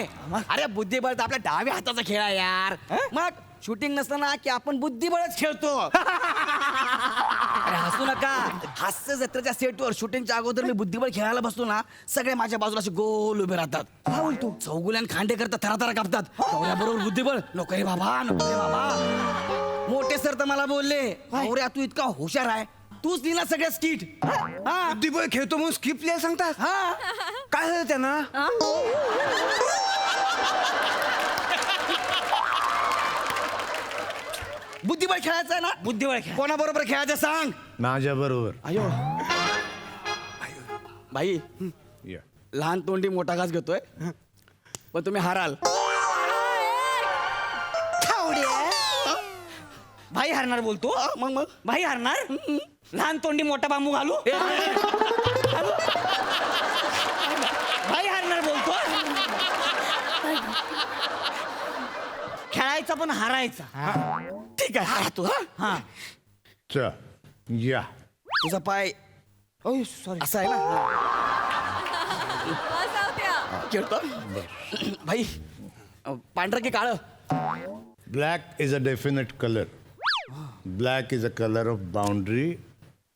नाही अरे बुद्धिबळ तर आपल्या डाव्या हाताचा खेळ आहे यार. मग शूटिंग नसताना की आपण बुद्धिबळच खेळतो. अरे हसू नका. हास्य जत्रेच्या सेटवर शूटिंगच्या अगोदर मी बुद्धिबळ खेळायला बसतो ना, सगळे माझ्या बाजूला असे गोल उभे राहतात. काय बोलतो? चौगुल्यान खांडे करतात, थराथरा कापतात. बरोबर बुद्धिबळ नको रे बाबा, नको रे बाबा. मोठे सर तर मला बोलले, अरे तू इतका हुशार आहे, तूच लिहिला सगळ्या स्किट. बुद्धिबळ खेळतो म्हणून स्किप लिहायला सांगतात. हा काय झालं त्यांना? बुद्धिबळ खेळायचं आहे ना? बुद्धिबळ खेळ. कोणाबरोबर खेळायचं सांग. माझ्या बरोबर. अयो भाई, लहान तोंडी मोठा घास घेतोय, पण तुम्ही हाराल. भाई हरणार बोलतो. मग भाई हरणार. लहान तोंडी मोठा बांबू घालू. भाई हरणार बोलतो. खेळायचा पण हारायचा. ठीक आहे, हार तू. हा चा या. तुझा पाय सॉरी. असा आहे ना. खेळतो भाई. पांढरं की काळं? Black is a definite colour. Black is a colour of boundary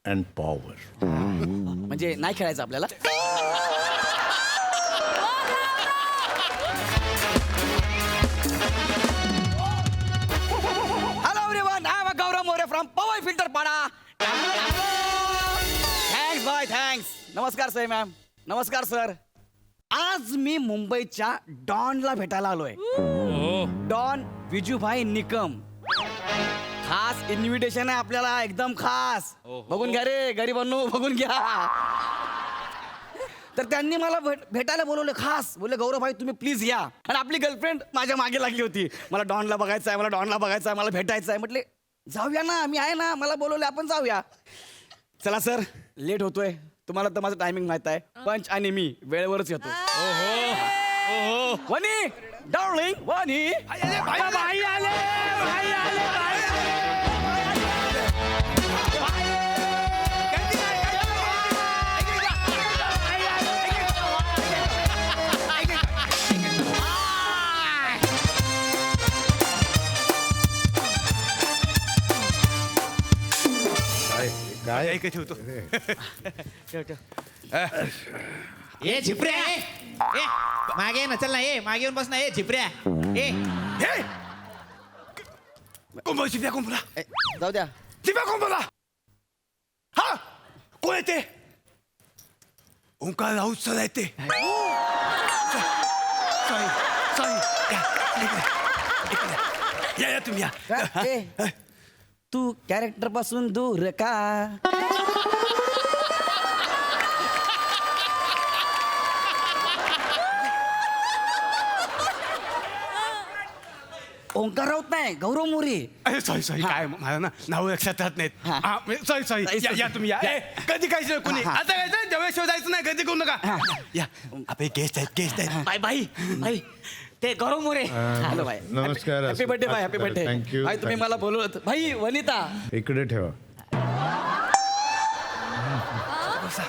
and power. म्हणजे नाही खेळायचं आपल्याला. Hello everyone, I am Gaurav More from Powai Filter Pada. Thanks bye thanks. नमस्कार सर मॅम. नमस्कार सर. आज मी मुंबईच्या डॉनला भेटायला आलोय. डॉन विजूभाई निकम. खास इन्व्हिटेशन आहे आपल्याला, एकदम खास. बघून घ्या रे गरीबांनो, बघून घ्या. तर त्यांनी मला भेटायला बोलवलं खास. बोलले गौरवभाई तुम्ही प्लीज या. आणि आपली गर्लफ्रेंड माझ्या मागे लागली होती. मला डॉनला बघायचं आहे, मला डॉनला बघायचं आहे, मला भेटायचं आहे. म्हटले जाऊया ना, मी आहे ना, मला बोलवले, आपण जाऊया. चला सर, लेट होतोय. तुम्हाला तर माझं टायमिंग माहित आहे. पंच आणि मी वेळेवरच येतो. वनी डार्लिंग वनी. भाई आले. काय ऐक ठेवतो. ए झिपऱ्या ए मागे ये ना, चल ना. ए मागे येऊन बस ना. ए झिपऱ्या ए कोण शिप्या कोण बोला? जाऊ द्या. शिप्या कोण बोला? हा कोण येते? ओंकार राऊत सर येते. या तुम्ही या. ए, तू कॅरेक्टर पासून दूर का? ओंकार राऊत नाही, गौरव मोरे. अरे सॉरी काय मला ना नाव लक्षात राहत नाहीत. हा. सॉरी या तुम्ही या. ए, कधी काय कोणी आता काय जेव्हा शोधायचं नाही, कधी करू नका. या आपले गेस्ट आहेत. भाई भाई भाई ते गौरव मोरे. हॅलो भाई. नमस्कार. हॅपी बर्थडे भाई, हॅपी बर्थडे. थँक्यू. भाई तुम्ही मला बोलवलं. भाई वनिता. इकडे ठेवा.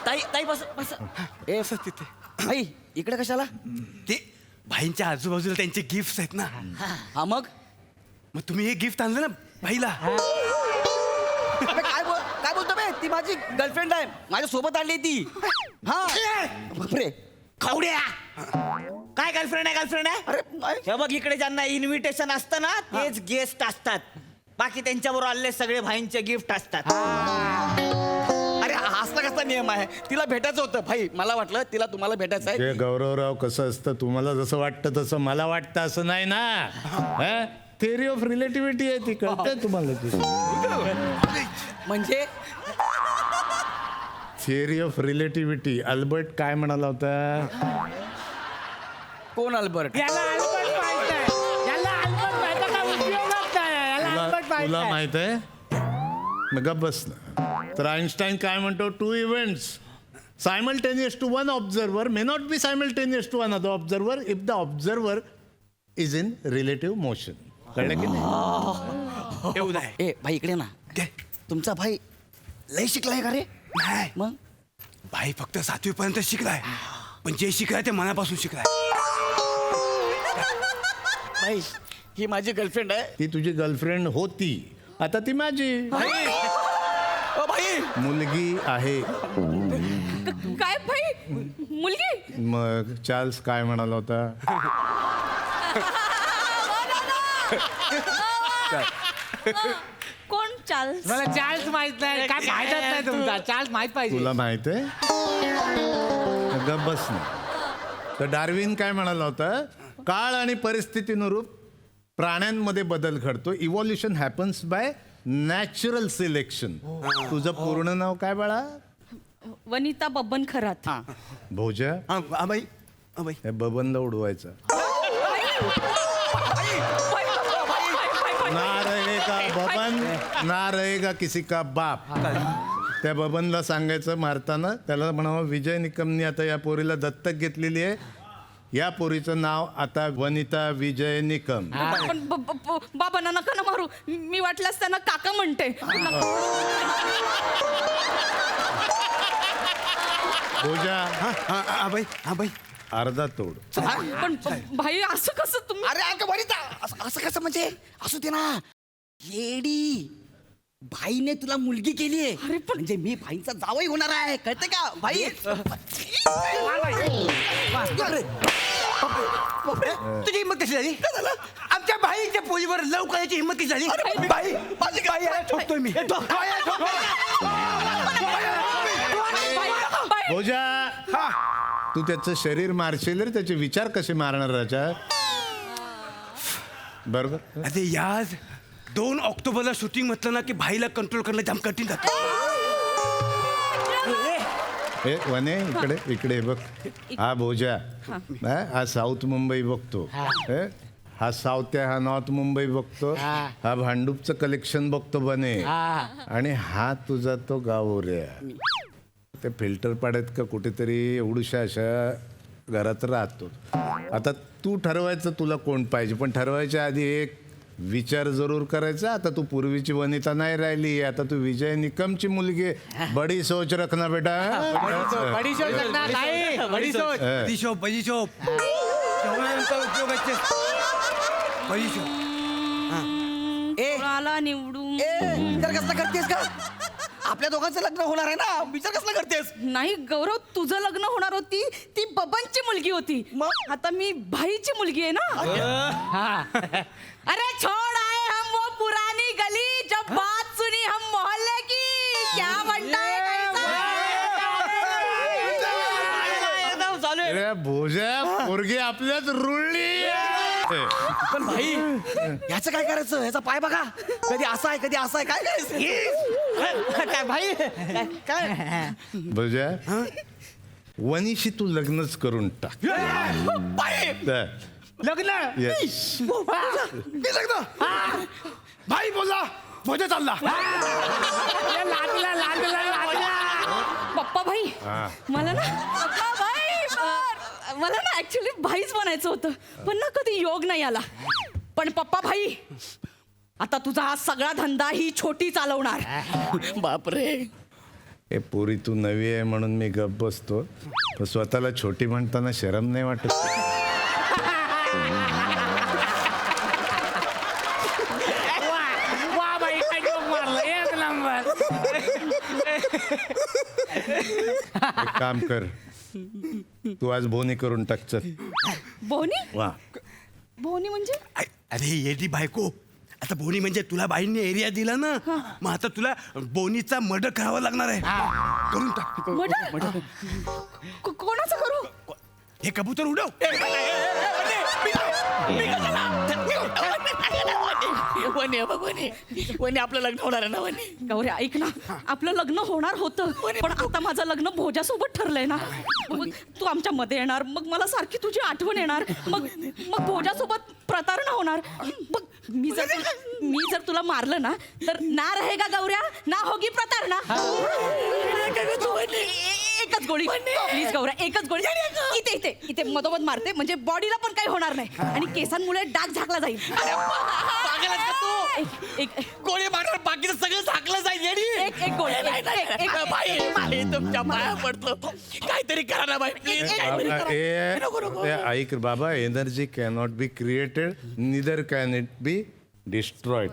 ताई ताई बस बस. ए तिथे भाई इकडे कशाला? ते भाईंच्या आजूबाजूला त्यांचे गिफ्ट आहेत ना. हा मग तुम्ही हे गिफ्ट आणलं ना भाईला. अबे, काय बोलतो बे? ती माझी गर्लफ्रेंड आहे, माझ्या सोबत आणली ती. हा बापरे. खावड्या. काय गर्लफ्रेंड आहे? अरे नाही. हे बघ, इकडे ज्यांना इन्व्हिटेशन असतं ना तेच गेस्ट असतात. बाकी त्यांच्याबरोबर आलेले सगळे भाईंचे गिफ्ट असतात. अरे असला कसा नियम आहे? तिला भेटायचं होतं भाई. मला वाटलं तिला तुम्हाला भेटायचं आहे. जे गौरवराव कसं असतं, तुम्हाला जसं वाटतं तसं मला वाटतं असं नाही ना. थेअरी ऑफ रिलेटिव्हिटी आहे ती, कळतंय तुम्हाला ती? म्हणजे थिअरी ऑफ रिलेटिव्हिटी. अल्बर्ट काय म्हणाला होता? कोण अल्बर्ट? तुला माहित आहे? मग गप्प बस ना. तर आईन्स्टाईन काय म्हणतो? 2 events simultaneous to one observer may not be simultaneous to another observer if the observer is in relative motion. कळलं की नाही? एवढं आहे. ए भाई इकडे ना. तुमचा भाई लय शिकलाय का रे? नाही मग भाई फक्त 7वी पर्यंत शिकलाय, पण जे शिकलाय ते मनापासून शिकलाय. भाई ही माझी गर्लफ्रेंड आहे. ती तुझी गर्लफ्रेंड होती, आता ती माझी भाई ओ भाई मुलगी आहे. काय भाई मुलगी मग चार्ल्स काय म्हणाला होता? कोण चार्ल्स? मला चार्ल्स माहित नाही, काय फायदाच नाही तुमचा. चार्ल्स माहित पाहिजे. तुला माहित आहे? गप्प बस ना. तर डार्विन काय म्हणाला होता? काळ आणि परिस्थितीनुरूप प्राण्यांमध्ये बदल घडतो. Evolution happens bye natural selection. तुझं पूर्ण नाव काय बाळा? वनिता बबन खरात. भोजा, बाई बाई हे बबनला उडवायचं. ना रहेगा बबन, ना रहेगा किसी का बाप. त्या बबनला सांगायचं मारताना, त्याला म्हणावं विजय निकमनी आता या पोरीला दत्तक घेतलेली आहे, या पोरीचं नाव आता वनिता विजय निकम. पण बाबांना नका ना मारू, मी वाटल्यास त्यांना काका म्हणते. भोजा, हा बाई अर्धा तोड. पण भाई असं कसं तुम्ही? अरे अगं वनिता असं कसं म्हणजे? असू दे ना येडी. भाईने तुला मुलगी केली आहे अरे पण- म्हणजे मी भाईचा जावई होणार आहे, कळते का भाई? तुझी हिंमत कशी झाली? आमच्या बाईच्या पोलीवर लव करायची हिंमत कशी झाली? बाई माझी बाई आहे, ठोकतोय मी. भोजा, तू त्याचं शरीर मारशील रे, त्याचे विचार कसे मारणार राजा? बरोबर. अरे यार 2 ऑक्टोबरला शूटिंग म्हटलं ना की भाईला कंट्रोल करणं जाम कठीण जातं. हे वने इकडे इकडे बघ. हा भोजा, हा साऊथ मुंबई बघतो, हा साऊथ्या, हा नॉर्थ मुंबई बघतो, हा भांडूपचं कलेक्शन बघतो बने, आणि हा तुझा तो गावोऱ्या. ते फिल्टर पाड्यात का कुठेतरी एवढूशा अशा घरात राहतो. आता तू ठरवायचं तुला कोण पाहिजे, पण ठरवायच्या आधी एक विचार जरूर करायचा. आता तू पूर्वीची वनिता नाही राहिली, आता तू विजय निकमची मुलगी आहे. बडी सोच रखना बेटा. बडीशोप बडीशोप जेवणानंतर उपयोगाचे बडीशोप. कोणाला निवडून? विचार कसला करतेस का? आपल्या दोघांचं लग्न होणार आहे ना, विचार कसला करतेस? नाही गौरव, तुझं लग्न होणार होती ती बबनची मुलगी होती, मग? आता मी भाईची मुलगी आहे ना. अरे छोड़ आए हम वो पुरानी गली, जब बात सुनी हम मोहल्ले की. क्या बनता है अरे भोजा, पोरगी आपल्याच रुळली. पण भाई याचं काय करायचं? ह्याचा पाय बघा, कधी असा आहे कधी असा आहे, काय करायचं? काय भाई काय? भोजा, वनीशी तू लग्नच करून टाक. लग्न Yes. मी लग्न भाई बोला भोजा चालला. पप्पा भाई, हा. मला ना पप्पा भाई मला ना ऍक्च्युली भाईच बनायचं होतं, पण ना कधी योग नाही आला. पण पप्पा भाई, आता तुझा हा सगळा धंदा ही छोटी चालवणार. बापरे. हे पोरी तू नवी आहे म्हणून मी गप्प बसतो, पण स्वतःला छोटी म्हणताना शरम नाही वाटत? एक काम कर, तू आज बोनी करून टाक. चल. बोनी? वा. बोनी म्हणजे? अरे येडी बायको, आता बोनी म्हणजे तुला बाईंनी एरिया दिला ना, मग आता तुला बोनीचा मर्डर करावा लागणार आहे. करून टाक. मर्डर? कोणाचं करू? हे कबूतर उडव. वनी आपलं लग्न होणार आहे ना वनी. गौरी ऐक ना, आपलं लग्न होणार होतं, पण आता माझं लग्न भोजासोबत ठरलंय ना. मग तू आमच्या मध्ये येणार, मग मला सारखी तुझी आठवण येणार, मग भोजासोबत प्रतारणा होणार. मग मी जर तुला मारलं ना, तर ना रहेगा गौऱ्या, ना होगी प्रतारणा. एकच गोळी प्लीज गौऱ्या, एकच गोळी. इथे इथे इथे मधोमध मारते, म्हणजे बॉडीला पण काही होणार नाही आणि केसांमुळे डाग झाकला जाईल. एक गोळी मारणार, बाकीचं सगळं झाकलं जाईल येडी. एक गोळी. भाई तुमच्या पाया पडतो, काहीतरी करा ना भाई प्लीज. ऐक बाबा, energy cannot be created created, neither can it be destroyed.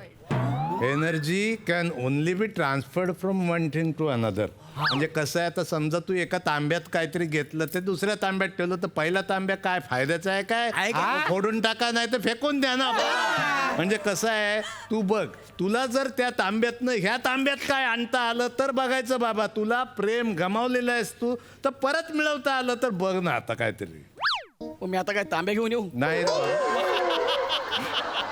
Energy can only be transferred from one thing to another. म्हणजे कसं आहे, आता समजा तू एका तांब्यात काहीतरी घेतलं ते दुसऱ्या तांब्यात ठेवलं तर पहिला तांब्या काय फायद्याचा आहे काय? फोडून टाका नाही तर फेकून द्या ना. म्हणजे कसं आहे, तू बघ, तुला जर त्या तांब्यातनं ह्या तांब्यात काय आणता आलं तर बघायचं बाबा. तुला प्रेम गमावलेलं आहेस तू, तर परत मिळवता आलं तर बघ ना आता काहीतरी. मी आता काय तांबे घेऊन येऊ? नाही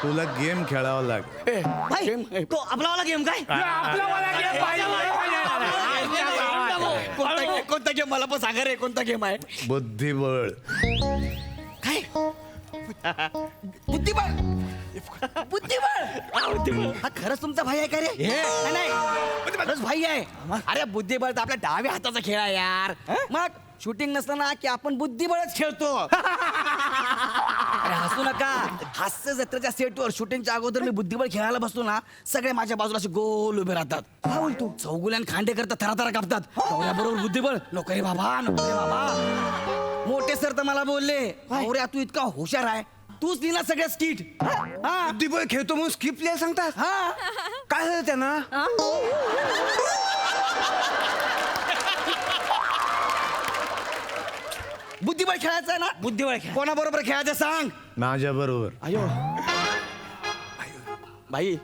तुला गेम खेळावा लागेल. भाई तो आपलावाला गेम काय? कोणता गेम मला पण सांगा रे, कोणता गेम आहे? बुद्धिबळ. काय? बुद्धिबळ. बुद्धिबळ हा खरंच तुमचा भाई आहे का रे? नाही, नाही खरंच भाई आहे. अरे बुद्धिबळ तर आपल्या डाव्या हाताचा खेळ आहे यार. मग शूटिंग नसताना की आपण बुद्धिबळच खेळतो. अरे हसू नका. हास्य जत्रेच्या सेटवर शूटिंगच्या अगोदर मी बुद्धिबळ खेळायला बसतो ना, सगळे माझ्या बाजूला असे गोल उभे राहतात. काय बोलतो? चौगुल्यान खांडे करतात, थराथरा कापतात. बरोबर बुद्धिबळ नको रे बाबा, नको रे बाबा. मोठे सर तर मला बोलले, अरे तू इतका हुशार आहे, तूच लिहिला सगळ्या स्किट. बुद्धिबळ खेळतो म्हणून स्किप लिहायला सांगतात. हा काय झालं त्यांना? बुद्धिबळ खेळायचं आहे ना? बुद्धिबळ खेळ. कोणाबरोबर खेळायचं सांग. माझ्या बरोबर. अयो भाई,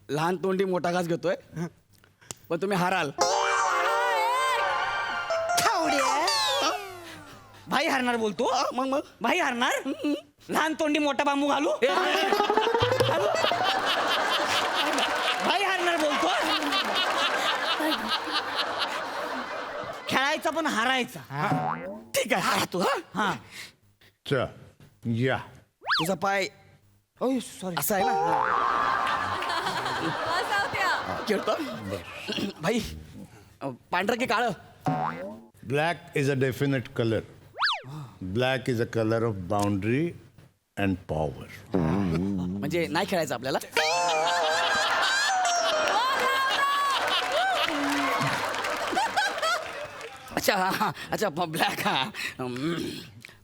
लहान तोंडी मोठा घास घेतोय, पण तुम्ही हाराल. भाई हरणार बोलतो. मग भाई हरणार. लहान तोंडी मोठा बांबू घालू. भाई हरणार बोलतो. खेळायचा पण हारायचा. ठीक आहे, हारा तू. हा चा या. तुझा पाय सॉरी. असा आहे ना? खेळतो भाई. पांढरं की काळं? Black is a definite colour. Black is a colour of boundary and power. म्हणजे नाही खेळायचं आपल्याला. अच्छा अच्छा ब्लॅक. हा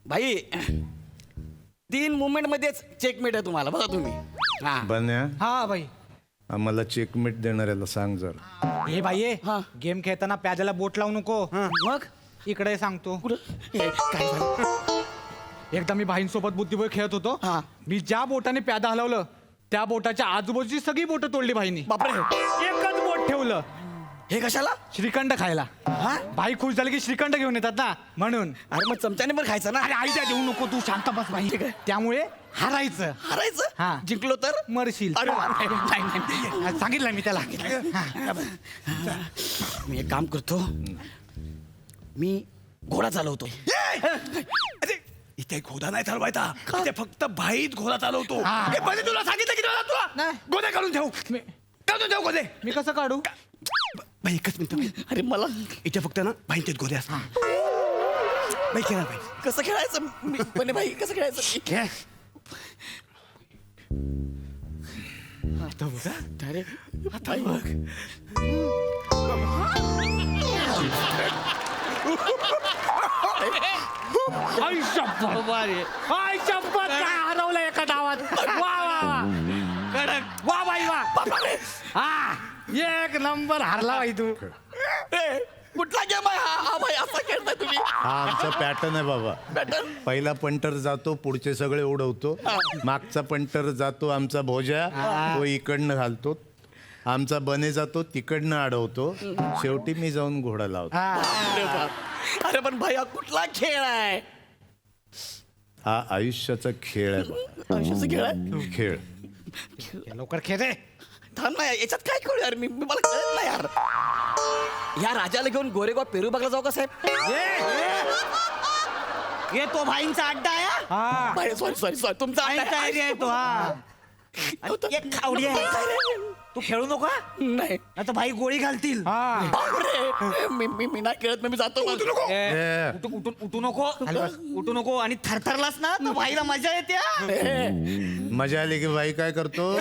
भाई 3 मुवमेंट मध्येच चेकमेट आहे तुम्हाला, बघा तुम्ही. हा बन्या, हा भाई. आम्हाला चेकमेट देणाऱ्याला सांग जरा. हे भाई हा. गेम खेळताना प्याजाला बोट लावू नको. मग इकडे सांगतो. हे, काय झालं? एकदा मी भाईंसोबत बुद्धिबळ खेळत होतो. हा. मी ज्या बोटाने प्यादा हलवलं त्या बोटाच्या आजूबाजूची सगळी बोट तोडली भाईनी. बापरे, एकच बोट ठेवलं हे कशाला? श्रीखंड खायला. हा? भाई खुश झाले की श्रीखंड घेऊन येतात ना, म्हणून. अरे मग चमच्याने पण खायचं ना. अरे आयडिया देऊ नको तू, शांत बस भाई. ठीक आहे. त्यामुळे हारायचं. हारायचं? हा. जिंकलो तर मरशील. अरे बापरे. नाही, नाही. हा, सांगितलं मी त्याला. मी एक काम करतो, मी घोडा चालवतो. अरे इथे घोडा नाही चालवायचा, इथे फक्त भाईत घोडा चालवतो. हे पहिले तुला सांगितलं की तुला नाही. गोदे काढून ठेव. काढून ठेव गोदे. मी कसं काढू? बाई एकच मिनिट. अरे मला इथे फक्त ना भाईंचेच गोदे असतात. बाई खेळा बाई. कसं खेळायचं? पण भाई कसं खेळायचं? खेळ. आता बघा डायरेक्ट आता बघ. आई शपथ. आई शपथ, काय हरवलं एका डावात. वा वा वा. वा बाई वा. हा, एक नंबर हारला बाई तू. ए, कुठला गेम आहे हा? हा भाई असा खेळताय तुम्ही? हा आमचा पॅटर्न आहे बाबा. पॅटर्न? पहिला पंटर जातो, पुढचे सगळे उडवतो. मागचा पंटर जातो आमचा भोजा, तो इकडनं घालतो. आमचा बने जातो, तिकडनं अडवतो. शेवटी मी जाऊन घोडा लावतो. अरे बाप. अरे पण भाई हा कुठला खेळ आहे? हा आयुष्याचा खेळ आहे बाबा. आयुष्याचा खेळ आहे? खेळ. लवकर खेळ रे. थांब ना, याच्यात काय करू यार? मी मला कळत नाही यार. या राजाला घेऊन गोरेगाव पेरू बघला जाऊ का साहेब? ये तो भाईंचा अड्डा आहे हा? हा. भाई सॉरी सॉरी सॉरी, तुमचा भाईंचा एरिया आहे तो. हा एक खावडी आहे. तू खेळू नको हा? नाही. आता भाई गोळी घालतील. हा. बापरे. मी नाही खेळत, मी जातो. ए, उठू नको. उठू नको. आणि थरथरलास ना तर भाईला मजा येते हा. मजा आली की बाई काय करतो?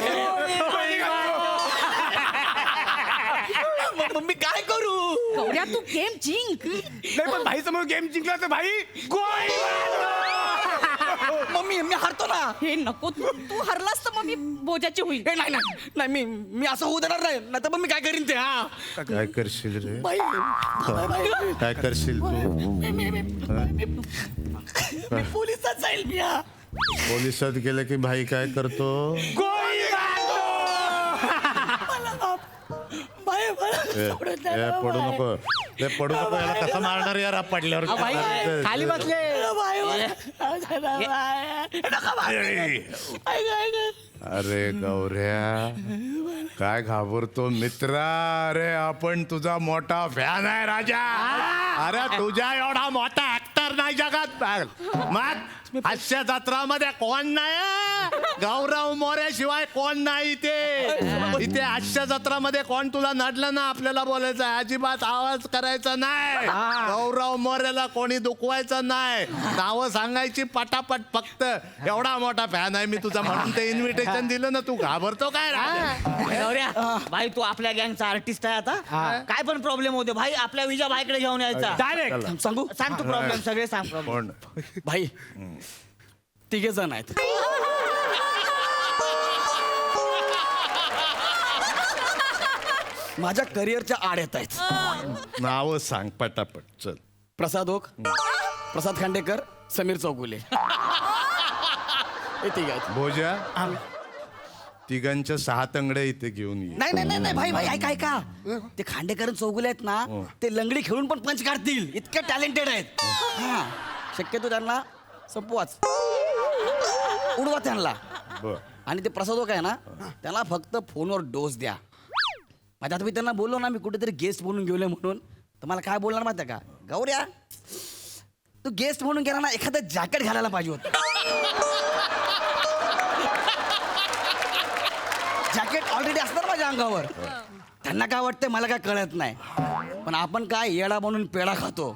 मग मी काय करू? गौऱ्या तू गेम जिंक. नाही पण भाई समोर गेम जिंकला तर भाई गोळी मारतो. मग मी हरतो ना. हे नको, तू हरलास तर मग मी भोजाची होईल. हे नाही मी असं होऊ देणार नाही तर मग मी काय करीन ते. हा काय करशील रे? बाई, बाई, काय करशील तू? मी पोलिसात जाईल मी. हा पोलिसात गेलं की भाई काय करतो? बाई, मला ए, सोडून द्या ना, पडू बाई. नको ते पडू नको याला कसं मारणार यार पडल्यावर खाली बसले. बाई, बाई. नका बाई. अरे गौऱ्या काय घाबरतो मित्रा? अरे आपण तुझा मोठा फॅन आहे राजा. अरे तुझ्या एवढा मोठा ऍक्टर नाही जगात. मग हास्य जत्रामध्ये कोण नाही? गौरव मोऱ्याशिवाय कोण नाही इथे हास्य जत्रामध्ये कोण तुला नडलं ना आपल्याला बोलायचं आहे. अजिबात आवाज करायचा नाही. गौरव मोऱ्याला कोणी दुखवायचं नाही. नावं सांगायची पटापट. फक्त एवढा मोठा फॅन आहे मी तुझा म्हणून ते इन्व्हिटेशन दिलं ना. तू घाबरतो काय राजा? गौऱ्या भाई तू आपल्या गँगचा आर्टिस्ट आहे आता. काय पण प्रॉब्लेम होते भाई आपल्या विजा भाईकडे घेऊन यायचा. डायरेक्ट सांगू सांग तू प्रॉब्लेम सगळे सांग प्रॉब्लेम. कोण? भाई 3 जण आहेत. माझ्या करिअरच्या आड येत आहेत. नावं सांग पटापट. चल. प्रसाद ओक, प्रसाद खांडेकर, समीर चौगुले. हे 3 आहेत. भोजा तिघांच्या 6 तंगड्या इथे घेऊन ये. नाही भाई ऐका ते खांडेकर आणि चौगुले आहेत ना, ते लंगडी खेळून पण पंच काढतील. इतके टॅलेंटेड आहेत. हा शक्यतो त्यांना संपवाच, उडवा त्यांना. बर. आणि ते प्रसादोक आहे ना, त्याला फक्त फोनवर डोस द्या. माझ्या आता मी त्यांना बोललो ना मी कुठेतरी गेस्ट म्हणून गेलोय म्हणून, तर मला काय बोलणार माहिती का? गौऱ्या तू गेस्ट म्हणून गेला ना, एखादं जॅकेट घालायला पाहिजे होतं. जॅकेट ऑलरेडी असणार माझ्या अंगावर. त्यांना काय वाटतंय मला काय कळत नाही, पण आपण काय येडा म्हणून पेढा खातो.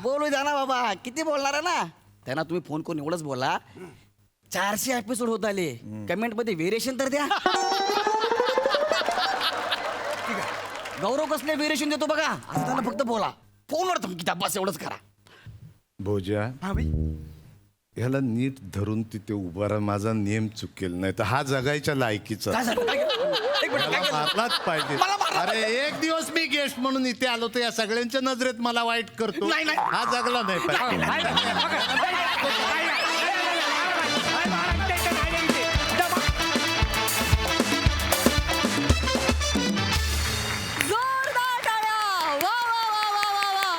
बोलू द्या ना बाबा, किती बोलणार आहे ना. त्यांना तुम्ही फोन करून एवढंच बोला, 400 एपिसोड होत आले, कमेंट मध्ये व्हेरिएशन तर द्या. गौरव कसले व्हेरिएशन देतो बघा, असं त्यांना फक्त बोला. फोनवर धमकी बस एवढंच करा. भोजा हा भाई ह्याला नीट धरून तिथे उभा राहा. माझा नियम चुकेल नाही तर हा जगायच्या लायकीचा. काय झालं? एक मिनिट, काय केलं? मारलाच पाहिजे. मला मारलं अरे एक दिवस मी गेस्ट म्हणून इथे आलो तर या सगळ्यांच्या नजरेत मला वाईट करतो. नाही, नाही. हा जगला नाही पाहिजे. जोरदार टाळ्या. वा वा वा वा वा वा.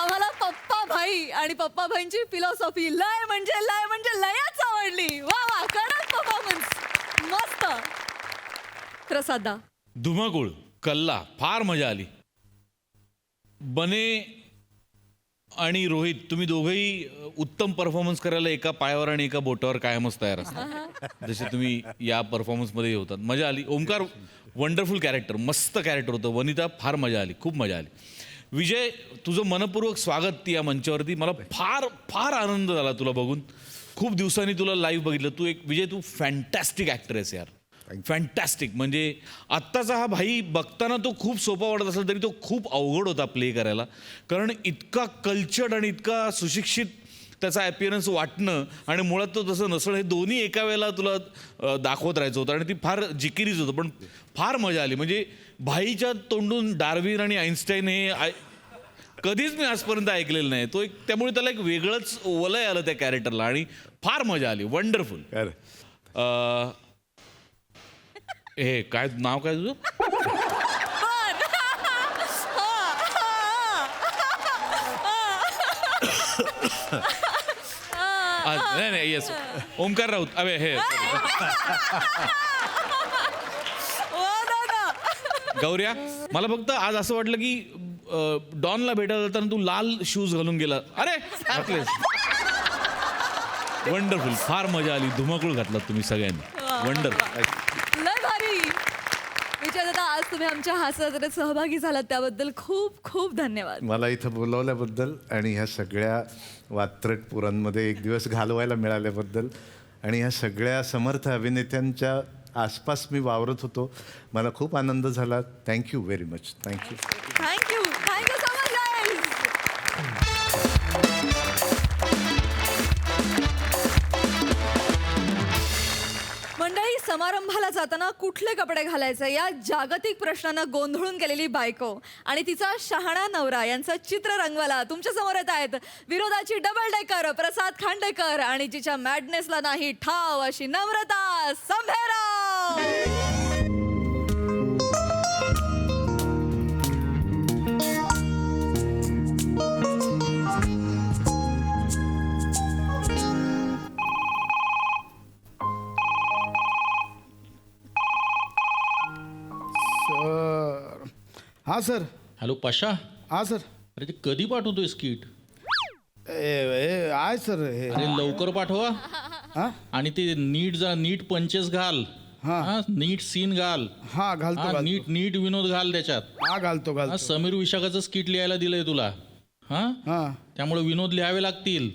आम्हाला पप्पा भाई आणि पप्पा भाईंची फिलॉसॉफी लय म्हणजे लयच आवडली. वा वा कडक परफॉर्मन्स मस्त. प्रसादा धुमाकूळ कल्ला फार मजा आली. बने आणि रोहित तुम्ही दोघंही उत्तम परफॉर्मन्स करायला एका पायावर आणि एका बोटावर कायमच तयार असता. जसे तुम्ही या परफॉर्मन्समध्ये होतात. मजा आली. ओमकार वंडरफुल कॅरेक्टर, मस्त कॅरेक्टर होतं. वनिता फार मजा आली, खूप मजा आली. विजय तुझं मनपूर्वक स्वागत या मंचावरती. मला फार फार आनंद झाला तुला बघून. खूप दिवसांनी तुला लाईव्ह बघितलं. तू एक विजय तू फॅन्टॅस्टिक ॲक्टर आहेस यार. फॅन्टॅस्टिक. म्हणजे आत्ताचा हा भाई बघताना तो खूप सोपा वाटत असेल तरी तो खूप अवघड होता प्ले करायला. कारण इतका कल्चर्ड आणि इतका सुशिक्षित त्याचा ॲपिअरन्स वाटणं आणि मुळात तो तसं नसणं, हे दोन्ही एका वेळेला तुला दाखवत राहायचं होतं. आणि ती फार जिकिरीच होतं. पण फार मजा आली. म्हणजे भाईच्या तोंडून डार्विन आणि आईन्स्टाईन हे कधीच मी आजपर्यंत ऐकलेलं नाही. तो एक त्यामुळे त्याला एक वेगळंच वलय आलं त्या कॅरेक्टरला आणि फार मजा आली. वंडरफुल. हे काय नाव काय तुझं? नाही येस ओमकार राऊत. अबे हे गौऱ्या मला फक्त आज असं वाटलं की डॉनला भेटायला जाताना तू लाल शूज घालून गेला. अरे वंडरफुल. फार मजा आली. धुमाकूळ घातलात तुम्ही सगळ्यांनी. वंडरफुल. लय भारी. विजय दादा आज तुम्ही आमच्या हास्यात सहभागी झालात त्याबद्दल खूप खूप धन्यवाद. मला इथं बोलवल्याबद्दल आणि ह्या सगळ्या वात्रट पुरांमध्ये एक दिवस घालवायला मिळाल्याबद्दल आणि ह्या सगळ्या समर्थ अभिनेत्यांच्या आसपास मी वावरत होतो. मला खूप आनंद झाला. Thank you very much. Thank you. Thank you thank you so much guys. समारंभाला जाताना कुठले कपडे घालायचे या जागतिक प्रश्नानं गोंधळून गेलेली बायको आणि तिचा शहाणा नवरा यांचं चित्र रंगवायला तुमच्या समोर येत आहेत विरोधाची डबल डेकर प्रसाद खांडेकर आणि जिच्या मॅडनेसला नाही ठाव अशी नम्रता संभेराव. हा सर. हॅलो पाशा, हा सर. अरे ते कधी पाठवतोय स्किट? आहे सर हे. अरे लवकर पाठवा. हा आणि ते नीट पंचेस घाल. हा. हा, नीट सीन घाल. हा घालतो हा, घालतो. नीट विनोद घाल त्याच्यात. हा घालतो हा, घालतो. समीर विशाखाचं स्किट लिहायला दिलंय तुला. हा, हा त्यामुळे विनोद लिहावे लागतील.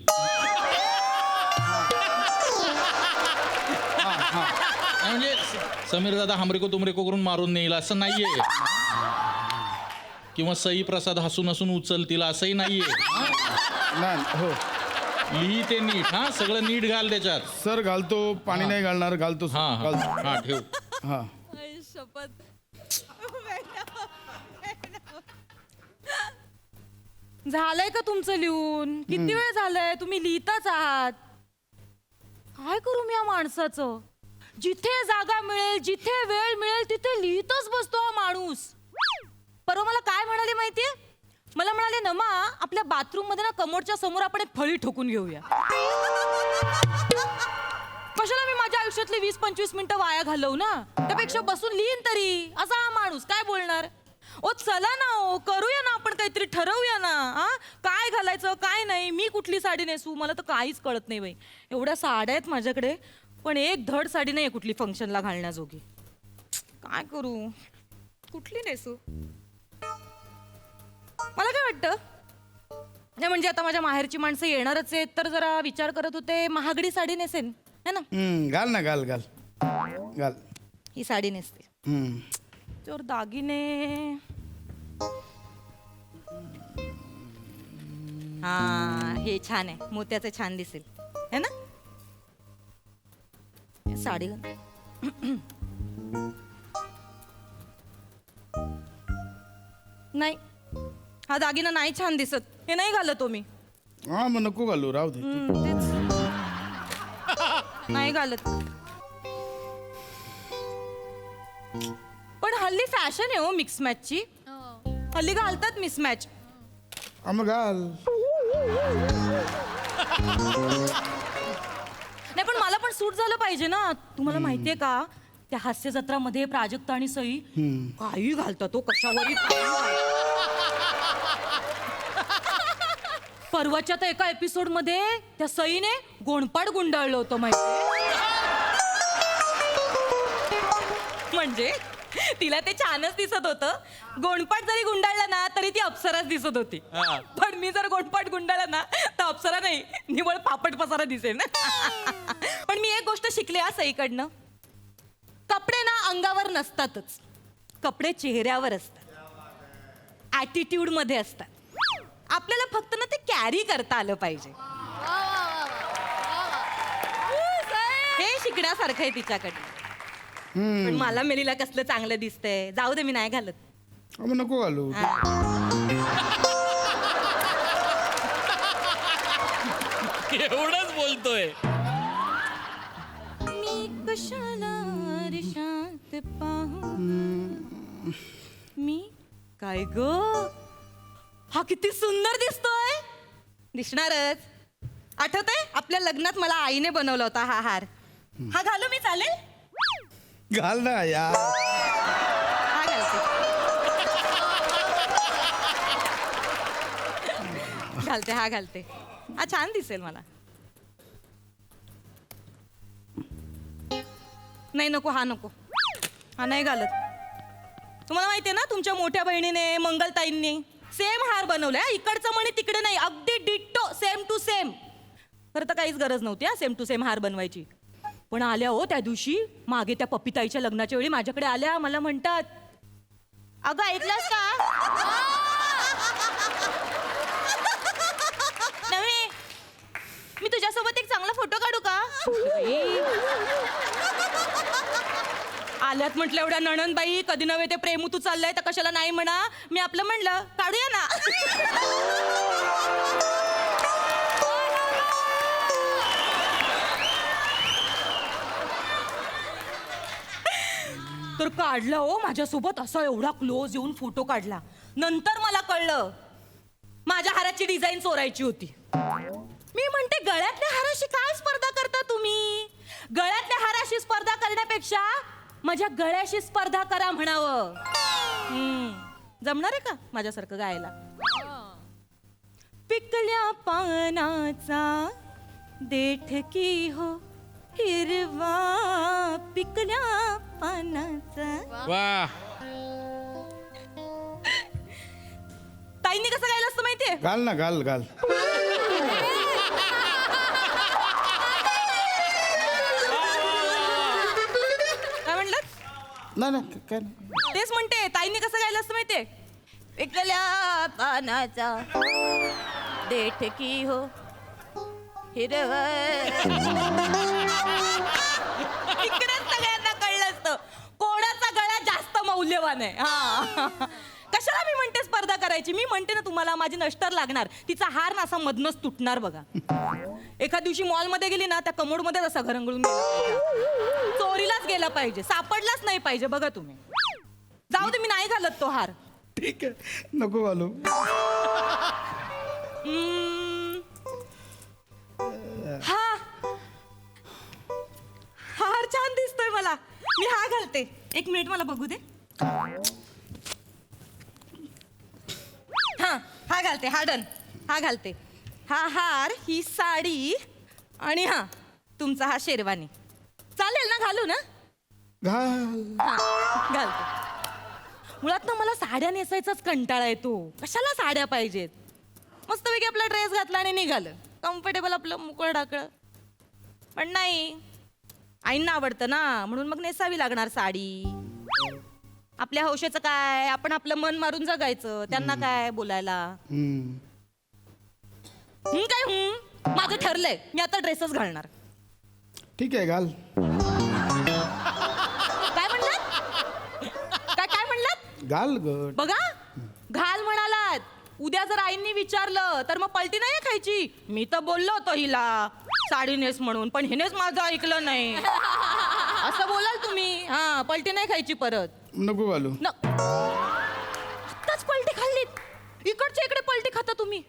म्हणजे समीर दादा हमरेको तुमरेको करून मारून नेईल असं नाहीये, किंवा सई प्रसाद हसून हसून उचलतील असंही नाहीये. नाही हो लिही ते नीट. हा, सगळं नीट घाल त्याच्यात. सर घालतो. पाणी नाही घालणार. घालतो हा सर. हा घालतो. हा, ठेव. हा आई शपथ. झालंय का तुमचं लिहून? किती वेळ झालंय तुम्ही लिहिताच आहात? काय करू मी या माणसाचं? जिथे जागा मिळेल जिथे वेळ मिळेल तिथे लिहितच बसतो हा माणूस. परवा मला काय म्हणाले माहितीये? मला म्हणाले नमा आपल्या बाथरूम मध्ये ना कमोडच्या समोर आपण एक फळी ठोकून घेऊया. कशाला मी माझ्या आयुष्यातली 20-25 मिनिटं वाया घालवू ना, त्यापेक्षा बसून लिहीन तरी. असा हा माणूस काय बोलणार? ओ चला ना, ओ करूया ना, आपण काहीतरी ठरवूया ना. हा, काय घालायचं काय नाही, मी कुठली साडी नेसू मला तर काहीच कळत नाही बाई. एवढ्या साड्या आहेत माझ्याकडे, पण एक धड साडी नाही कुठली फंक्शनला घालण्याजोगी. काय करू, कुठली नेसू? मला काय वाटतं, नाही म्हणजे आता माझ्या माहेरची माणसं येणारच आहेत, तर जरा विचार करत होते महागडी साडी नेसेन है ना. घाल ना घाल घाल घाल. ही साडी नेसते. त्यावर दागिने. हा, हे छान आहे, मोत्याचं छान दिसेल है ना. हे साडी नाही, हा दागिना नाही छान दिसत, हे नाही घालतो मी. हा मग नको घालू, राहू दे. तेच. नाही घालत. पण हल्ली फॅशन आहे हो मिक्स मॅचची. हल्ली घालतात मिक्स मॅच. हा मग घाल. नाही पण मला पण सूट झालं पाहिजे ना. तुम्हाला माहितीये का, त्या हास्य जत्रामध्ये प्राजक्ता आणि सई काही घालतात तो कशावरही. परवाच्या तर एका एपिसोड मध्ये त्या सईने गोणपाट गुंडाळलं होतं माहिती. म्हणजे तिला ते छानच दिसत होतं. गोणपाट जरी गुंडाळला ना तरी ती अप्सराच दिसत होती. पण मी जर गोणपाट गुंडाळला ना तर अप्सरा नाही, निवळ पापड पसारा दिसेल ना. पण मी एक गोष्ट शिकले हा सईकडनं, कपडे ना अंगावर नसतातच, कपडे चेहऱ्यावर असतात, ऍटिट्यूड मध्ये असतात. आपल्याला फक्त ना ते कॅरी करता आलं पाहिजे. हे शिकण्यासारखं आहे तिच्याकडनं. पण मला मेलीला कसलं चांगलं दिसतंय, जाऊ दे मी नाही घालत. हा मग नको घालू. एवढंच बोलतोय. मी कशाला शांत पाहू, मी काय ग, हा किती सुंदर दिसतोय. दिसणारच. आठवतंय आपल्या लग्नात मला आईने बनवला होता हा हार. हा घालू मी, चालेल? घाल ना यार. हा घालते, हा घालते. हा छान दिसेल मला. नाही नको, हा नको, हा नाही घालत. तुम्हाला माहितीये ना तुमच्या मोठ्या बहिणीने मंगलताईंनी सेम हार बनवलाय. इकडचं म्हणे तिकडे नाही, अगदी डिट्टो सेम टू सेम. खरं तर काहीच गरज नव्हती हा सेम टू सेम हार बनवायची. पण आल्या हो त्या दिवशी मागे त्या पप्पीताईच्या लग्नाच्या वेळी माझ्याकडे आल्या. मला म्हणतात, अगं ऐकलंस का नव्हे, मी तुझ्यासोबत एक चांगला फोटो काढू का. आल्यात म्हटलं एवढ्या नणंदबाई, कधी नव्हे ते प्रेमू तू चाललंय तर कशाला नाही म्हणा. मी आपलं म्हणलं काढूया ना. तर काढला हो माझ्यासोबत असा एवढा क्लोज येऊन फोटो काढला. नंतर मला कळलं माझ्या हाराची डिझाईन चोरायची होती. मी म्हणते गळ्यातल्या हाराशी काय स्पर्धा करता तुम्ही? गळ्यातल्या हाराशी स्पर्धा करण्यापेक्षा माझ्या गळ्याशी स्पर्धा करा म्हणावं. जमणार आहे का माझ्यासारखं गायला? पिकल्या पानाचा देठ की हो हिरवा, पिकल्या पानाचा. वा, ताईंनी कसं गायलं असतं माहितीये? घाल ना, घाल घाल. काय म्हणलं? नाही काय नाही. तेच म्हणते ताईंनी कसं गायलं असतं माहितीये? पिकल्या पानाचा देठ की हो हिरवा. इकडेच सगळ्यांना कळलं असतं कोणाचा गळा जास्त मौल्यवान आहे. हा, कशाला मी म्हणते स्पर्धा करायची? मी म्हणते ना तुम्हाला माझी नष्टर लागणार. तिचा हार ना असा मधनच तुटणार बघा. एका दिवशी मॉलमध्ये गेली ना त्या कमोडमध्ये असा घरंगळून गेला. चोरीलाच गेला पाहिजे, सापडलाच नाही पाहिजे. बघा तुम्ही. जाऊ दे, मी नाही घालत तो हार. ठीक आहे, नको घालू. हा, हार छान दिसतोय मला. मी हा घालते. एक मिनिट मला बघू दे. हा घालते. हा डन. हा घालते. हा हार, ही साडी आणि हा तुमचा हा शेरवानी. चालेल ना? घालू ना? घाल. हा, घालते. मुळात ना मला साड्या नेसायचाच कंटाळा येतो. कशाला साड्या पाहिजेत? मस्तपैकी आपला ड्रेस घातला आणि निघालं. कम्फर्टेबल आपलं मोकळं ढाकळं. पण नाही, आईंना आवडतं ना, म्हणून मग नेसावी लागणार साडी. आपल्या हौशेचं काय, आपण आपलं मन मारून जगायचं. त्यांना काय बोलायला. काय माझं ठरलंय, मी आता ड्रेसच घालणार. ठीक आहे, घाल. काय म्हणलात? काय म्हणलात? घाल गड. बघा, घाल म्हणालात. उद्या जर आईंनी विचारलं तर मग पलटी नाही खायची. मी तर बोललो होतो हिला साडी नेस म्हणून, पण हिनेच माझं ऐकलं नाही. असं बोलाल तुम्ही. हा, पलटी नाही खायची परत. नको घालू. आत्ताच पलटी खाल्लीत. इकडच्या इकडे पलटी खाता तुम्ही.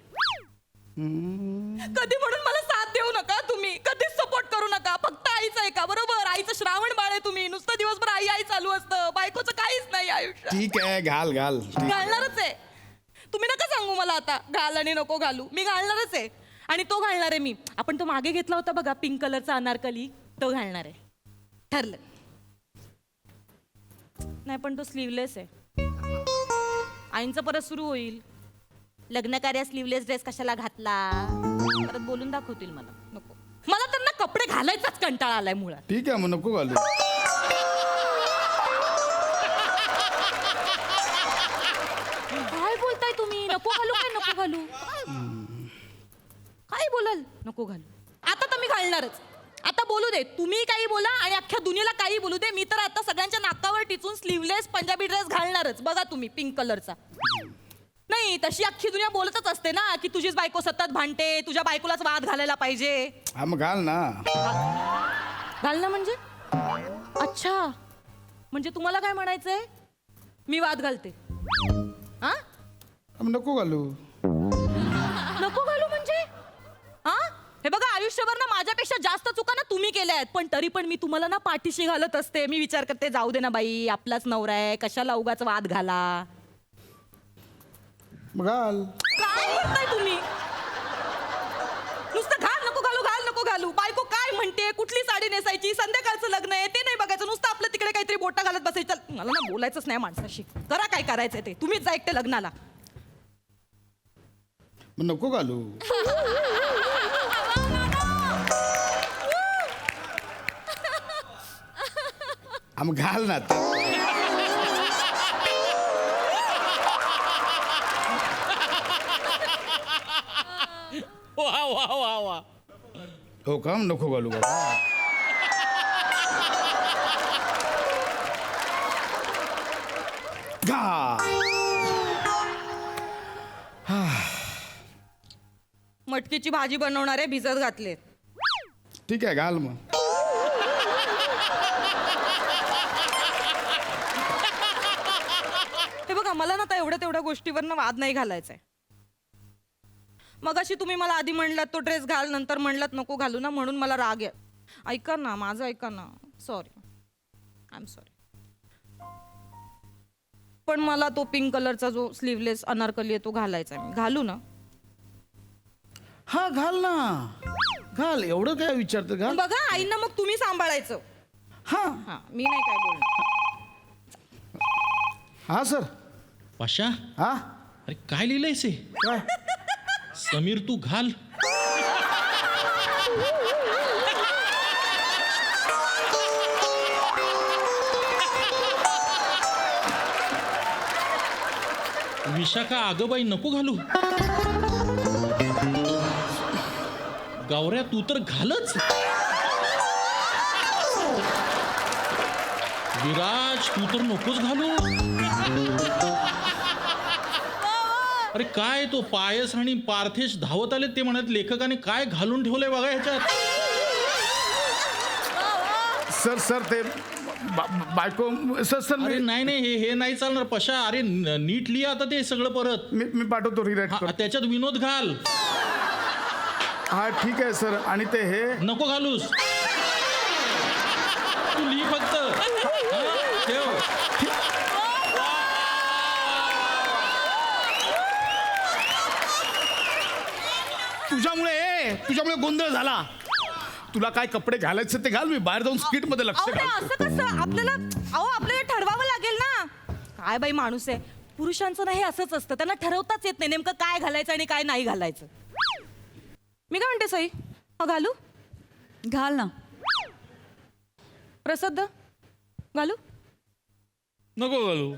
कधी म्हणून मला साथ देऊ नका तुम्ही. कधीच सपोर्ट करू नका. फक्त आईचं ऐका, बरोबर? आईचं श्रावण बाळ आहे तुम्ही. नुसतं दिवसभर आई आई चालू असतं. बायकोचं काहीच नाही आयुष्य. ठीक आहे, घाल घाल. घालणारच आहे. तुम्ही नका सांगू मला आता घाल आणि नको घालू. मी घालणारच आहे. आणि तो घालणार आहे मी. आपण तो मागे घेतला होता बघा पिंक कलरचा अनारकली, तो घालणार आहे. ठरलं. नाही पण तो स्लीवलेस आहे. आईंचं परत सुरू होईल, लग्न कार्य स्लीवलेस ड्रेस कशाला घातला, परत बोलून दाखवतील मला. नको. मला तर ना कपडे घालायचाच कंटाळा आलाय मुळात. ठीक आहे, मग नको घालू. काय बोलताय तुम्ही? नको घालू काय नको घालू? काय बोलाल? नको घालू. आता तर मी घालणारच. आता बोलू दे, तुम्ही काही बोला आणि अख्ख्या दुनियेला काही बोलू दे. मी तर आता सगळ्यांच्या नाकावर टिचून स्लीवलेस पंजाबी ड्रेस घालणारच. बघा तुम्ही, पिंक कलरचा. नाही, तशी अख्खी दुनिया बोलतच असते ना की तुझीच बायको सतत भांडते, तुझ्या बायकोलाच वाद घालायला पाहिजे. हा, मग घाल ना. घालणं म्हणजे? अच्छा, म्हणजे तुम्हाला काय म्हणायचंय? मी वाद घालते. हा, नको घालू. नको घालू म्हणजे? हा, हे बघा, आयुष्यभर ना माझ्यापेक्षा जास्त चुका ना तुम्ही केल्या आहेत, पण तरी पण मी तुम्हाला ना पाठीशी घालत असते. मी विचार करते जाऊ दे ना बाई, आपलाच नवरा आहे, कशाला उगाच वाद घाला. घाल. काय करताय तुम्ही? नुसतं घाल नको घालू, घाल नको घालू. बायको काय म्हणते, कुठली साडी नेसायची, संध्याकाळचं लग्न आहे ते नाही बघायचं. नुसतं आपलं तिकडे काहीतरी बोटा घालत बसायचं. मला ना बोलायचंच नाही माणसाशी. करा काय करायचंय ते, तुम्हीच जा एकटे लग्नाला. मग नको घालू. मग घाल ना. वा वा वा वा. हो का? नको घालू बाबा. मटका. मटकीची भाजी बनवणारे भिजत घातले. ठीक आहे, घाल मग. हे बघा, मला ना आता एवढ्या तेवढ्या गोष्टीवर वाद नाही घालायचाय. मग अशी तुम्ही मला आधी म्हणलात तो ड्रेस घाल, नंतर म्हणलात नको घालू ना, म्हणून मला राग आहे. ऐका ना, माझं ऐका ना. Sorry, I am sorry. पण मला तो पिंक कलरचा जो स्लीवलेस अनारकली आहे तो घालायचा आहे. मी घालू ना? हा घाल ना, घाल. एवढं काय विचारतं, घाल. बघा आईंना मग तुम्ही सांभाळायचं. हा हा, मी नाही काय बोलणार. हा सर. पाशा, हा अरे काय लिहिलंयस हे? काय? समीर तू घाल. विशाखा, अगं बाई नको घालू. गौऱ्या तू तर घालच. विराज तू तर नकोच घालू. अरे काय तो पायस आणि पार्थेश धावत आले, ते म्हणत लेखकाने काय घालून ठेवलंय बघा ह्याच्यात. सर ते बायको. सर अरे नाही नाही, हे नाही चालणार पशा. अरे नीट लिहा आता ते सगळं परत. मी पाठवतो, रिराईट हा, करतो. त्याच्यात विनोद घाल. हा ठीक आहे सर. आणि ते हे नको घालूस, तू लिही फक्त. हा, ठेव. तुझ्यामुळे गोंधळ झाला. तुला काय कपडे घालायचे ते घाल, मी बाहेर जाऊन स्किट मध्ये लक्ष अहो, नाही, घालतो. असं कसं? आपल्याला ठरवावं लागेल ना. काय बाई माणूस आहे. पुरुषांचं नाही असंच असतं, त्यांना ठरवताच येत नाही नेमकं काय घालायचं आणि काय नाही घालायचं. मी काय म्हणते सई, हा घालू? घाल ना. प्रसिद्ध घालू? नको घालू.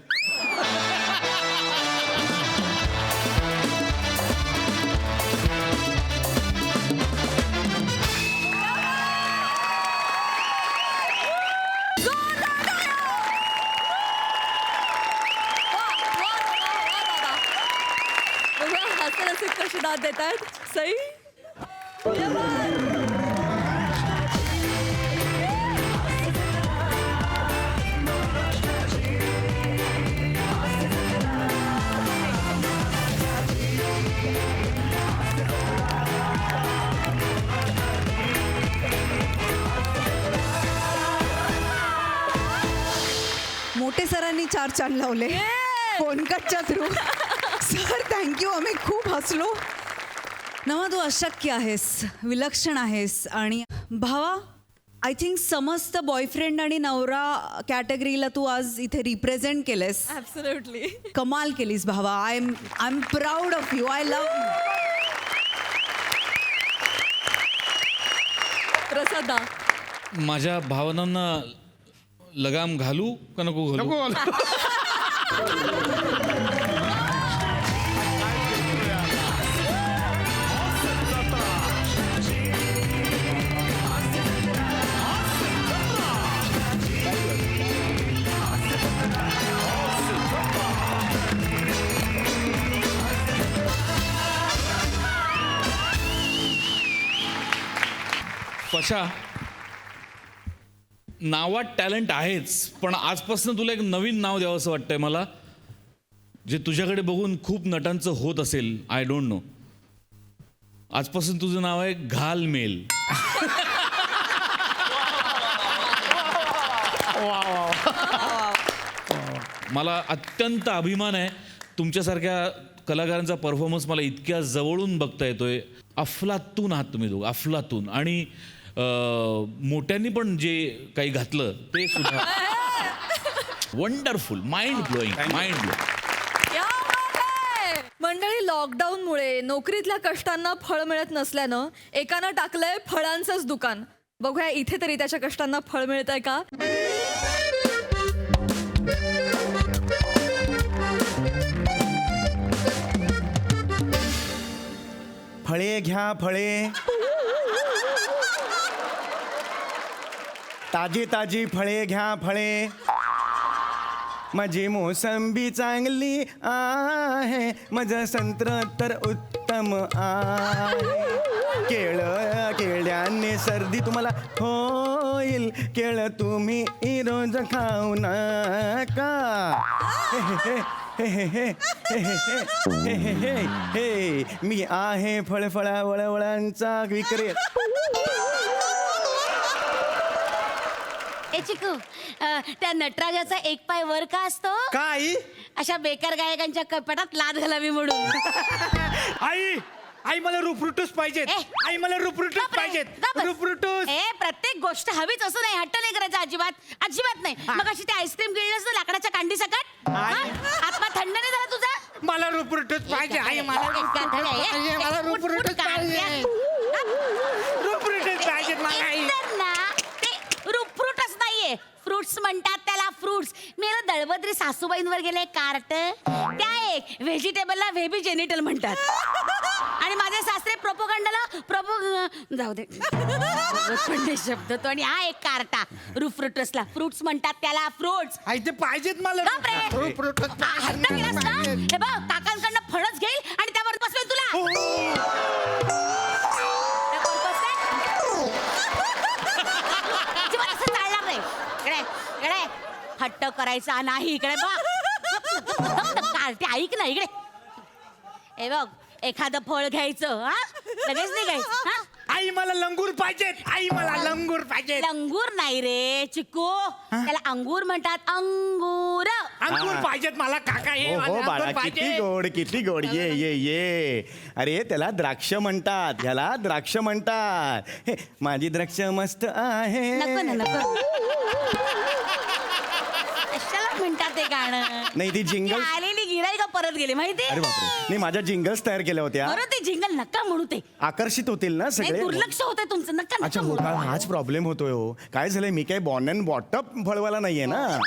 हसत कशी दाद देतात सई. मोठे सरांनी 4 चांद लावले फोनकटच्या थ्रू. सर थँक्यू, आम्ही खूप हसलो. नवा तू अशक्य आहेस, विलक्षण आहेस. आणि भावा, आय थिंक समस्त बॉयफ्रेंड आणि नवरा कॅटेगरीला तू आज इथे रिप्रेझेंट केलेस. ॲब्सोल्युटली. कमाल केलीस भावा. I am proud of you. I love you. प्रसादा, माझ्या भावनांना लगाम घालू का नको घालू? नको घाल. पशा, नावात टॅलेंट आहेच, पण आजपासून तुला एक नवीन नाव द्यावं असं वाटतंय मला, जे तुझ्याकडे बघून खूप नटांचं होत असेल. I don't know. आजपासून तुझं नाव आहे घालमेल. मला अत्यंत अभिमान आहे तुमच्यासारख्या कलाकारांचा परफॉर्मन्स मला इतक्या जवळून बघता येतोय. अफलातून आहात तुम्ही दोघं, अफलातून. आणि मोठ्यांनी पण जे काही घातलं ते सुद्धा wonderful, mind blowing, mind blowing. मंडळी, लॉकडाऊनमुळे नोकरीतल्या कष्टांना फळ मिळत नसल्यानं एकानं टाकलंय फळांचंच दुकान. बघूया इथे तरी त्याच्या कष्टांना फळ मिळत आहे का. फळे घ्या फळे, ताजी ताजी फळे घ्या फळे. माझी मोसंबी चांगली आहे, माझं संत्र तर उत्तम आहे. केळ्याने सर्दी तुम्हाला होईल, केळ तुम्ही रोज खाऊ नका. हे मी आहे फळफळा वळवळांचा विक्रेता. ए चिकू त्या नटराजाचा एक पाय वर का असतो? काय अशा बेकार गायकांच्या कपाटात लाद घालावी म्हणून. आई आई मला रुपरुटूस पाहिजेत. ए, आई मला रुपरुटूस गप रे, पाहिजेत. गप बस. रुपरुटूस. ए प्रत्येक गोष्ट हवीच असं नाही, हट्ट नाही करायचा अजिबात अजिबात नाही. मग अशी ते आईस्क्रीम गिळलंस ना लाकडाच्या कांडी सकट, आत्मा थंड नाही झाला तुझा? मला रुपरुटूस पाहिजे. आई मला रुपरुटूस पाहिजे. मला रुपरुटूस पाहिजे. रुपरुटूस पाहिजेत मला आई. एकतर ना ते रुपरुटच नाहीये, फ्रुट्स म्हणतात त्याला, फ्रुट्स. मी ना दळबद्री सासूबाईंवर गेले कार्ट, त्या एक व्हेजिटेबलला व्हेबी जेनिटल म्हणतात. आणि माझे सासरे प्रोपोगंडाला जाऊ दे शब्द तो. आणि हा एक कार्टा रुफ्रुटसला फ्रुट्स म्हणतात त्याला, फ्रुट्स. आई ते पाहिजेत मला रुपरुटूस हट्ट केलास ना, हे बघ काकांकडनं फणस घेईल आणि त्यावर बसवेल तुला. त्यावर बसवेल. अजिबात असं चालणार नाही. इकडे हट्ट करायचा नाही. इकडे बघ कार्टे ऐक ना, इकडे हे बघ एखादं फळ घ्यायचं, हा लगेच निघायचं. हा आई मला लंगूर पाहिजेत. आई मला लंगूर पाहिजेत. लंगूर नाही रे चिकू, त्याला अंगूर म्हणतात, अंगूर. अंगूर पाहिजेत मला काका. हे हो मला बाळा, अंगूर किती पाहिजे. गोड किती गोड. ये ये ये. अरे त्याला द्राक्ष म्हणतात, ह्याला द्राक्ष म्हणतात. हे माझी द्राक्ष मस्त आहे. नको ना नको. कशाला म्हणतात ते गाणं? नाही ती ती जिंगल. आलेली गिराईक परत गेली माहिती. अरे बापरे, नाही माझ्या जिंगल्स तयार केल्या होत्या, बरं ते जिंगल नका म्हणू, ते आकर्षित होतील ना नाही, सगळे. दुर्लक्ष होतंय तुमचं. नका अच्छा नका हो म्हणू. का, हाच प्रॉब्लेम होतोय हो. काय झालंय, मी काय बॉर्न अँड बॉटअप फळवाला नाहीये ना.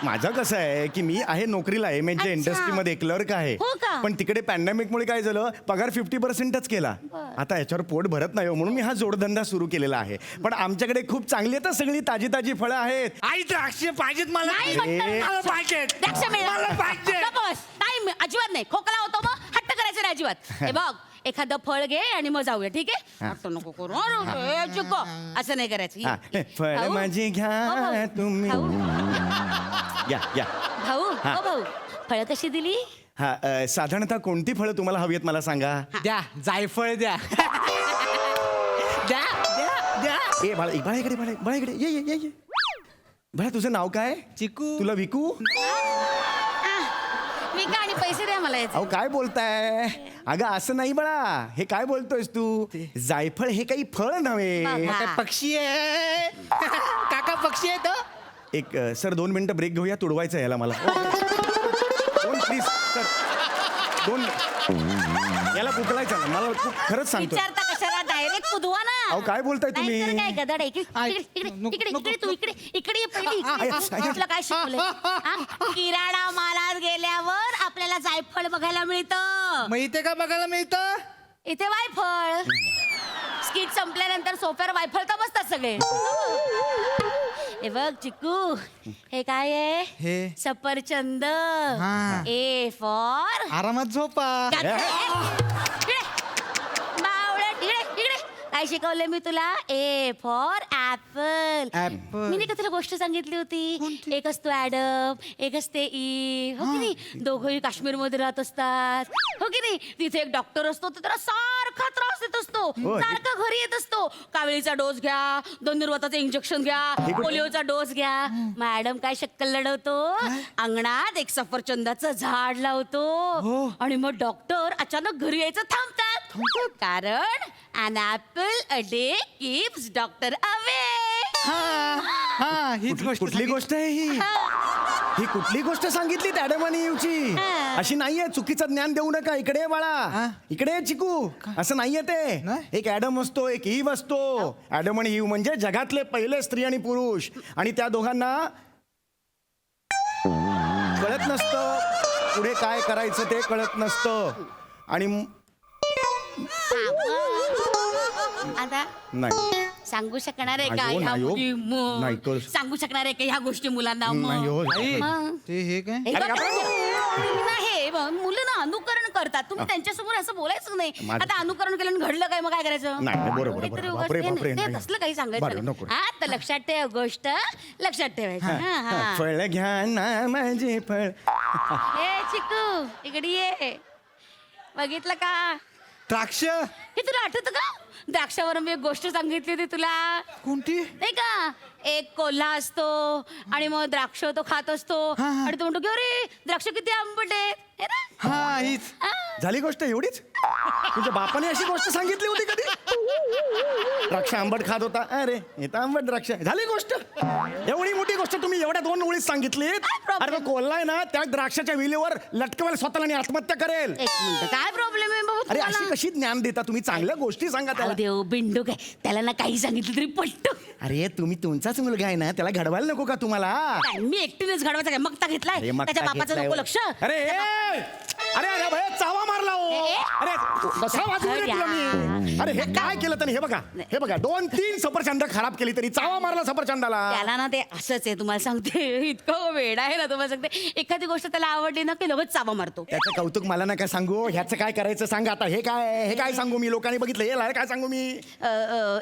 माझं कसं आहे की मी आहे नोकरीला आहे, म्हणजे अच्छा. इंडस्ट्रीमध्ये क्लर्क आहे. हो का? पण तिकडे पॅन्डेमिकमुळे काय झालं, पगार 50%च केला. आता याच्यावर पोट भरत नाही हो, म्हणून मी हा जोडधंदा सुरू केलेला आहे. पण आमच्याकडे खूप चांगली आहेत सगळी ताजी ताजी फळं आहेत. आई द्राक्ष पाहिजेत मला. नाही म्हणतात. मला पाहिजेत. द्राक्ष मिळणार. मला पाहिजे. गप्प बस. नाही अजिबात नाही. खोकला होतो मग हट्ट करायचं नाही अजिबात. हे बघ एखादं फळ घे आणि मग जाऊया, ठीक आहे? हट्ट नको करू. अरे, चिकू, असं नाही करायचं. हा, फळ भाऊ. माझी हो, घ्या भाऊ. तुम्ही. भाऊ. या या. भाऊ हा. हो भाऊ, फळं कशी दिली? हा साधारणतः कोणती फळं तुम्हाला हवी आहेत मला सांगा. द्या जायफळ द्या. द्या द्या द्या. ए बाळा इकडे ये ये ये ये. बाळा तुझं नाव काय? चिकू. तुला विकू? मी का आणि पैसे द्या मला याचे. अहो काय बोलताय अगं, असं नाही बाळा. हे काय बोलतोयस तू? जायफळ हे काही फळ नव्हे. बघा. काय पक्षी आहे काका, पक्षी आहे तो. एक सर 2 मिनिटं ब्रेक घेऊया, तुडवायचं आहे याला मला. दोन प्लीज सर, 2 याला पुकलायचं ना मला. खरंच सांगतो. विचारता कशाला, डायरेक्ट कुदवा ना. अहो काय बोलताय तुम्ही? नाहीतर काय गदड आहे. इकडे तू इकडे ये पहिली. तुला काय शिकवलंय? हा? किराणा मालात गेल्यावर आपल्याला जायफळ बघायला मिळतं. मग इथे का बघायला मिळतं? इथे वायफळ. स्किट संपल्यानंतर सोफ्यावर वायफळ तर बसतात सगळे. हे बघ चिकू, हे काय आहे? हे सफरचंद. हा. ए फॉर आरामात झोपा. बावळट, इकडे काय शिकवलंय मी तुला? A for apple. ऍपल. मी नाही का तुला गोष्ट सांगितली होती? एक असतो ऍडम, एक असते ई. हो की नाही? दोघंही काश्मीरमध्ये राहत असतात. हो की नाही? तिथे एक डॉक्टर असतो, तो त्याला सारखा त्रास देत असतो, होय. सारखा घरी येत असतो. कावळीचा डोस घ्या, धनुर्वाताचं इंजेक्शन घ्या, पोलिओचा डोस घ्या. मॅडम काय शक्कल लढवतो, अंगणात एक सफरचंदाचं झाड लावतो. आणि मग डॉक्टर अचानक घरी यायचं थांबतात, कारण an apple a day keeps doctor away. हा हीच गोष्ट. कुठली गोष्ट आहे ही? ही कुठली गोष्ट सांगितली मॅडम आणि येऊची? अशी नाहीये. चुकीचं ज्ञान देऊ नका. इकडे ये बाळा, इकडे ये चिकू. असं नाहीये ते. एक ऍडम असतो, एक ईव असतो. ऍडम आणि ईव म्हणजे जगातले पहिले स्त्री आणि पुरुष. आणि त्या दोघांना कळत नसतं पुढे काय करायचं, ते कळत नसतं. आणि आता नाही सांगू शकणार आहे का नाही हो, ह्या नाही हो. मुली नाही करू सांगू शकणार आहे का ह्या गोष्टी मुलांना नाही हो. मग? ते हे काय हे बघा, नाही मुलं ना अनुकरण करतात तुम्ही त्यांच्यासमोर असं बोलायचं नाही माझं- आता अनुकरण केलं आणि घडलं काय मग काय करायचं नाही, नाही, बरोबर, काहीतरी बरोबर. उगाच बापरे, ते- बापरे, ते नाही. तसलं काही सांगायचं बरं, नाही. नको. हा तर लक्षात ठेव गोष्ट लक्षात ठेवायची हा, हा. फळ घ्या ना माझे फळ. ए चिकू इकडे ये बघितलं का द्राक्ष हे तुला आठवतं का द्राक्षावर मी एक गोष्ट सांगितली होती तुला कोणती नाही का एक कोल्हा असतो आणि मग द्राक्ष तो खात असतो आणि तो म्हणतो की अरे द्राक्ष किती आंबट आहे हे ना? हा हीच हा. झाली गोष्ट एवढीच तुझ्या बापाने अशी गोष्ट सांगितली होती कधी द्राक्ष आंबट खात होता अरे हे तर आंबट द्राक्ष झाली गोष्ट एवढी मोठी गोष्ट तुम्ही एवढ्या 2 ओळीत सांगितली problem? अरे तो कोल्हा ना त्या द्राक्षाच्या विलेवर लटकवेल स्वतःला आणि आत्महत्या करेल एक मिनिट काय प्रॉब्लेम आहे बाबा अरे तुम्हाला? अशी कशी ज्ञान देता तुम्ही चांगल्या गोष्टी सांगा अहो त्याला देव बिंडू काय त्याला ना काही सांगितलं तरी पटतो अरे तुम्ही तुमचाच मुलगा आहे ना त्याला घडवायला नको का तुम्हाला काय, मी एकटीनेच घडवायचा काय मगता घेतलाय अरे मग त्याच्या काय बापाचं घेतलंय नको हो? लक्ष अरे अरे अरे भय चावा मारला हो ए, ए. अरे कसा वाजवू रे तुला मी अरे हे काय केलं त्याने हे बघा 2-3 सफरचंद खराब केली तरी चावा मारला सफरचंदाला त्याला ना ते असंच आहे तुम्हाला सांगते इतकं वेड आहे ना तुम्हाला सांगते एखादी गोष्ट त्याला आवडली ना की लगेच चावा मारतो त्याचं कौतुक मला नका सांगू ह्याचं काय करायचं सांगा आता हे काय सांगू मी लोकांनी बघितलं हे लाय काय सांगू मी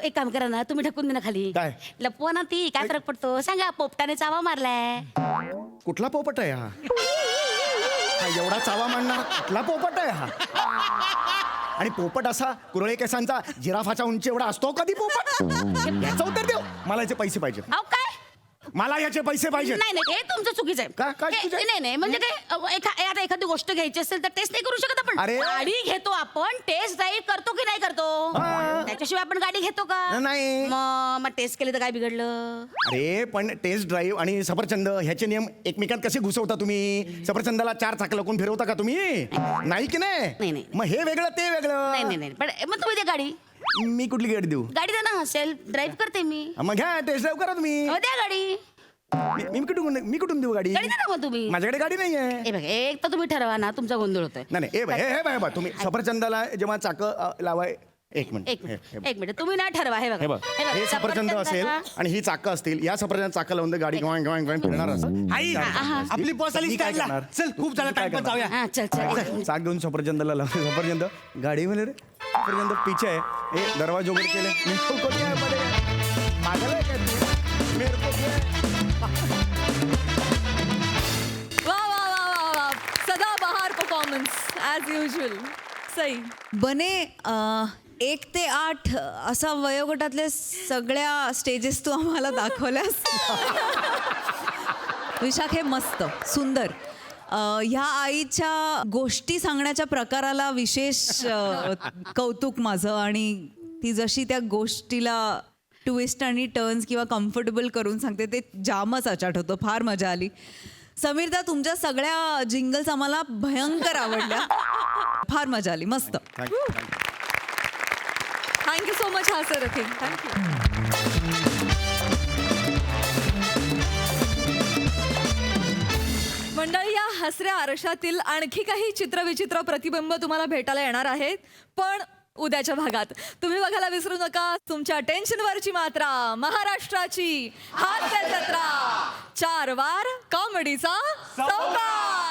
एक काम करा ना तुम्ही ढकून दे ना खाली काय? लपवा ना ती काय फरक पडतो सांगा पोपटाने चावा मारलाय कुठला पोपट आहे हा एवढा चावा मारणार कुठला पोपट आहे हा आणि पोपट असा कुरळे केसांचा जिराफाच्या उंची एवढा असतो कधी पोपट याचं उत्तर देऊ मला याचे पैसे पाहिजे अहो काय मला याचे पैसे पाहिजे नाही नाही हे तुमचं चुकीचं आहे काय हे- चुकीचं आहे? नाही नाही म्हणजे काय आता एखादी गोष्ट घ्यायची असेल तर टेस्ट नाही करू शकत आपण अरे. गाडी घेतो आपण टेस्ट ड्राईव्ह करतो की नाही करतो हा. त्याच्याशिवाय आपण गाडी घेतो का नाही. मग टेस्ट केली तर काय बिघडलं अरे पण टेस्ट ड्राईव्ह आणि सफरचंद ह्याचे नियम एकमेकांत कसे घुसवता तुम्ही सफरचंदाला 4 चाक लावून फिरवता का तुम्ही नाही की नाही, नाही नाही. मग हे वेगळं ते नाही वेगळं नाही नाही पण मग तुम्ही द्या गाडी मी कुठली गाडी देऊ गाडी द्या ना सेल्फ ड्राईव्ह करते मी मग घ्या टेस्ट ड्राईव्ह करा तुम्ही हो द्या गाडी मी कुठून देऊ गाडी गाडी द्या ना मग तुम्ही माझ्याकडे गाडी नाही आहे हे बघा एक तर तुम्ही ठरवा ना तुमचा गोंधळ होतोय नाही हे बघ तुम्ही सफरचंदाला जेव्हा चाक लावाय एक मिनिट एक मिनिट तुम्ही ना ठरवा हे हे बघा बघ हे सफरचंद असेल आणि ही चाकं असतील या सफरचंद चाकं लावून दे, गाडी गोवांग गोवांग गोवांग फिरणार असं आई आपली बॉस आली मी काय स्टँडला करणार? चल खूप झाला मी काय टाइमपास जाऊया हा चल चल चाक घेऊन सफरचंदाला लावून सफरचंद गाडी मध्ये रे सफरचंद पीछे आहे हे दरवाजे उघडे केले मेरे को क्या पड़ेगा? पागल है क्या तू? मेरे को क्या? वा सदाबहार परफॉर्मन्स ॲज युजल सई बने 1 ते 8 असा वयोगटातल्या सगळ्या स्टेजेस तू आम्हाला दाखवल्यास विशाखे मस्त सुंदर ह्या आईच्या गोष्टी सांगण्याच्या प्रकाराला विशेष कौतुक माझं आणि ती जशी त्या गोष्टीला ट्विस्ट आणि टर्न्स किंवा कम्फर्टेबल करून सांगते ते जामच अचाट होतं फार मजा आली समीरदा तुमच्या सगळ्या जिंगल्स आम्हाला भयंकर आवडल्या फार मजा आली मस्त थँक्यू सो मच हा सर थँक्यू मंडळी या हसऱ्या आरशातील आणखी काही चित्रविचित्र प्रतिबिंब तुम्हाला भेटायला येणार आहेत पण उद्याच्या भागात तुम्ही बघायला विसरू नका तुमच्या टेन्शनवरची मात्रा महाराष्ट्राची हास्य जत्रा 4 वार कॉमेडीचा चौकार